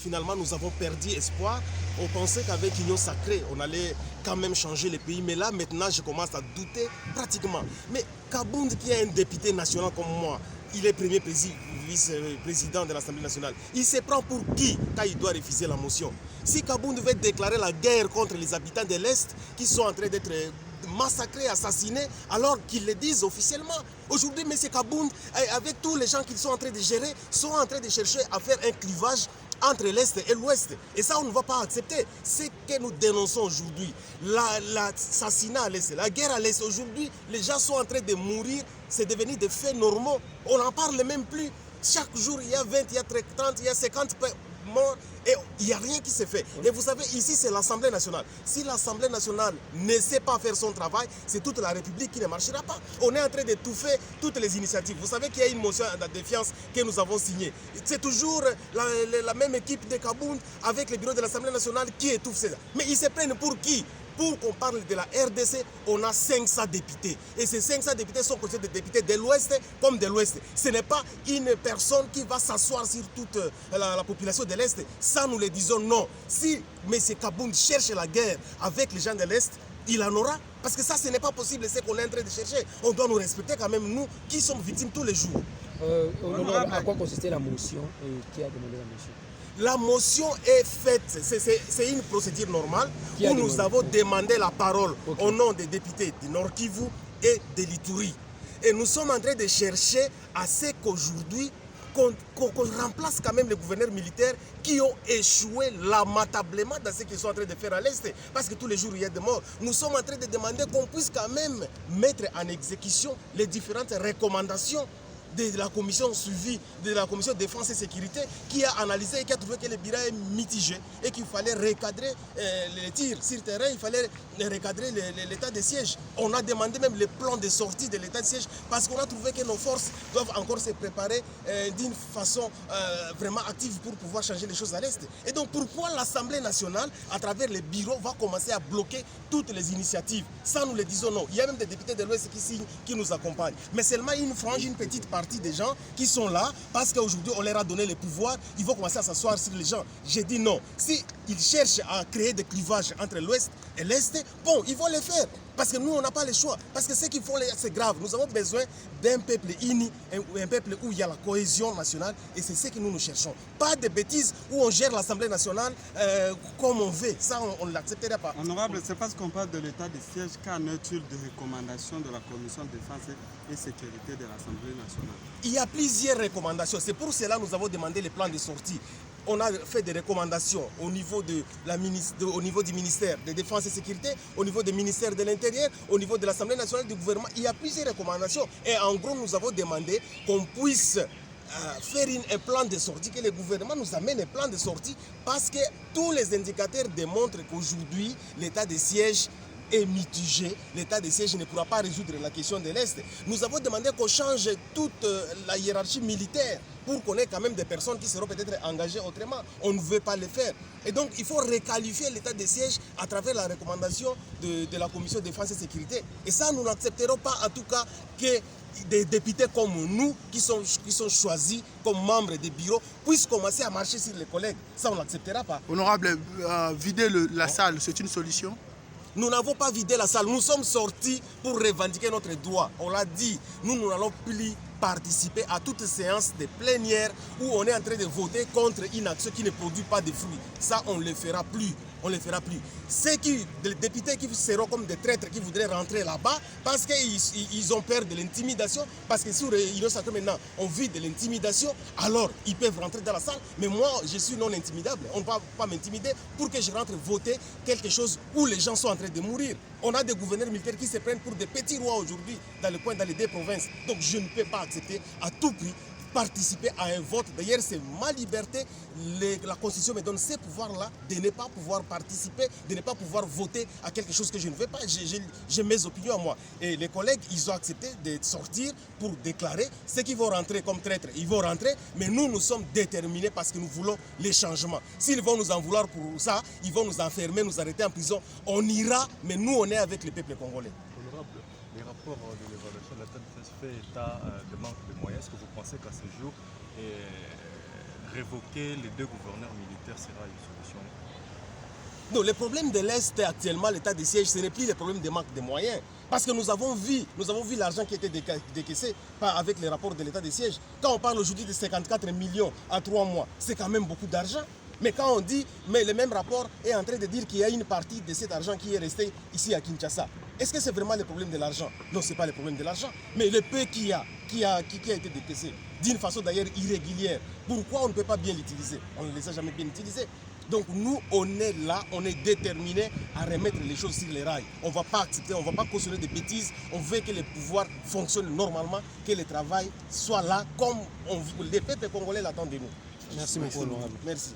finalement nous avons perdu espoir. On pensait qu'avec Union Sacrée, on allait quand même changer le pays. Mais là, maintenant, je commence à douter pratiquement. Mais Kabound, qui est un député national comme moi, il est premier vice-président de l'Assemblée nationale. Il se prend pour qui quand il doit refuser la motion? Si Kabound veut déclarer la guerre contre les habitants de l'Est qui sont en train d'être massacrés, assassinés, alors qu'ils le disent officiellement. Aujourd'hui, M. Kabound, avec tous les gens qu'ils sont en train de gérer, sont en train de chercher à faire un clivage entre l'Est et l'Ouest. Et ça, on ne va pas accepter. Ce que nous dénonçons aujourd'hui, l'assassinat à l'Est, la guerre à l'Est, aujourd'hui, les gens sont en train de mourir, c'est devenu des faits normaux. On n'en parle même plus. Chaque jour, il y a 20, il y a 30, il y a 50 morts et il n'y a rien qui se fait. Et vous savez, ici, c'est l'Assemblée nationale. Si l'Assemblée nationale ne sait pas faire son travail, c'est toute la République qui ne marchera pas. On est en train d'étouffer toutes les initiatives. Vous savez qu'il y a une motion de défiance que nous avons signée. C'est toujours la même équipe de Kabound avec le bureau de l'Assemblée nationale qui étouffe ça. Mais ils se prennent pour qui? Pour qu'on parle de la RDC, on a 500 députés. Et ces 500 députés sont considérés des députés de l'Ouest comme de l'Ouest. Ce n'est pas une personne qui va s'asseoir sur toute la population de l'Est. Ça, nous le disons non. Si M. Kabound cherche la guerre avec les gens de l'Est, il en aura. Parce que ça, ce n'est pas possible, c'est qu'on est en train de chercher. On doit nous respecter quand même, nous, qui sommes victimes tous les jours. À quoi consistait la motion et qui a demandé la motion? La motion est faite, c'est une procédure normale où nous avons demandé la parole au nom des députés du Nord Kivu et de l'Ituri. Et nous sommes en train de chercher à ce qu'aujourd'hui, qu'on remplace quand même les gouverneurs militaires qui ont échoué lamentablement dans ce qu'ils sont en train de faire à l'Est. Parce que tous les jours, il y a des morts. Nous sommes en train de demander qu'on puisse quand même mettre en exécution les différentes recommandations de la commission suivie, de la commission défense et sécurité, qui a analysé et qui a trouvé que le bilan est mitigé et qu'il fallait recadrer les tirs sur terrain, il fallait recadrer l'état de siège. On a demandé même le plan de sortie de l'état de siège parce qu'on a trouvé que nos forces doivent encore se préparer d'une façon vraiment active pour pouvoir changer les choses à l'Est. Et donc pourquoi l'Assemblée nationale, à travers les bureaux, va commencer à bloquer toutes les initiatives? Ça, nous le disons non. Il y a même des députés de l'Ouest qui signent, qui nous accompagnent. Mais seulement une frange, une petite partie des gens qui sont là parce qu'aujourd'hui on leur a donné le pouvoir, ils vont commencer à s'asseoir sur les gens. J'ai dit non. Si ils cherchent à créer des clivages entre l'Ouest et l'Est, bon, ils vont le faire. Parce que nous, on n'a pas le choix. Parce que ce qu'ils font, c'est grave. Nous avons besoin d'un peuple uni, un peuple où il y a la cohésion nationale. Et c'est ce que nous cherchons. Pas de bêtises où on gère l'Assemblée nationale comme on veut. Ça, on ne l'accepterait pas. Honorable, c'est parce qu'on parle de l'état de siège. Qu'en est-il de recommandations de la Commission de défense et sécurité de l'Assemblée nationale? Il y a plusieurs recommandations. C'est pour cela que nous avons demandé les plans de sortie. On a fait des recommandations au niveau, au niveau du ministère de Défense et Sécurité, au niveau du ministère de l'Intérieur, au niveau de l'Assemblée nationale du gouvernement. Il y a plusieurs recommandations. Et en gros, nous avons demandé qu'on puisse faire un plan de sortie, que le gouvernement nous amène un plan de sortie, parce que tous les indicateurs démontrent qu'aujourd'hui, l'état de siège est mitigé. L'état de siège ne pourra pas résoudre la question de l'Est. Nous avons demandé qu'on change toute la hiérarchie militaire pour qu'on ait quand même des personnes qui seront peut-être engagées autrement. On ne veut pas le faire. Et donc, il faut requalifier l'état de siège à travers la recommandation de la Commission de défense et sécurité. Et ça, nous n'accepterons pas, en tout cas, que des députés comme nous, qui sont choisis comme membres des bureaux, puissent commencer à marcher sur les collègues. Ça, on n'acceptera pas. Honorable, vider la salle, c'est une solution? Nous n'avons pas vidé la salle. Nous sommes sortis pour revendiquer notre droit. On l'a dit. Nous n'allons plus participer à toute séance de plénière où on est en train de voter contre une action qui ne produit pas de fruits. Ça, on ne le fera plus. On ne le fera plus. Les députés qui seront comme des traîtres qui voudraient rentrer là-bas parce qu'ils ont peur de l'intimidation, parce que sur Union Sacrée maintenant, on vit de l'intimidation, alors ils peuvent rentrer dans la salle. Mais moi, je suis non intimidable. On ne va pas m'intimider pour que je rentre voter quelque chose où les gens sont en train de mourir. On a des gouverneurs militaires qui se prennent pour des petits rois aujourd'hui dans le coin, dans les deux provinces. Donc je ne peux pas accepter à tout prix participer à un vote. D'ailleurs, c'est ma liberté. La Constitution me donne ces pouvoirs-là de ne pas pouvoir participer, de ne pas pouvoir voter à quelque chose que je ne veux pas. J'ai mes opinions à moi. Et les collègues, ils ont accepté de sortir pour déclarer. Ceux qui vont rentrer comme traîtres, ils vont rentrer. Mais nous, nous sommes déterminés parce que nous voulons les changements. S'ils vont nous en vouloir pour ça, ils vont nous enfermer, nous arrêter en prison. On ira, mais nous, on est avec le peuple congolais. Honorable, les rapports de l'évaluation de la TANFES fait état de manque de moyens. Est-ce que vous pensez qu'à ce jour, révoquer les 2 gouverneurs militaires sera une solution? Non, le problème de l'Est actuellement, l'état de siège, ce n'est plus le problème de manque de moyens. Parce que nous avons vu l'argent qui était décaissé avec les rapports de l'état de siège. Quand on parle aujourd'hui de 54 millions en 3 mois, c'est quand même beaucoup d'argent. Mais quand on dit, mais le même rapport est en train de dire qu'il y a une partie de cet argent qui est resté ici à Kinshasa. Est-ce que c'est vraiment le problème de l'argent? Non, ce n'est pas le problème de l'argent. Mais le peu qui a été décaissé, d'une façon d'ailleurs irrégulière, pourquoi on ne peut pas bien l'utiliser? On ne les a jamais bien utilisés. Donc nous, on est là, on est déterminés à remettre les choses sur les rails. On ne va pas accepter, on ne va pas cautionner des bêtises. On veut que le pouvoir fonctionne normalement, que le travail soit là comme les peuples congolais l'attendent de nous. Merci beaucoup, honorable. Merci.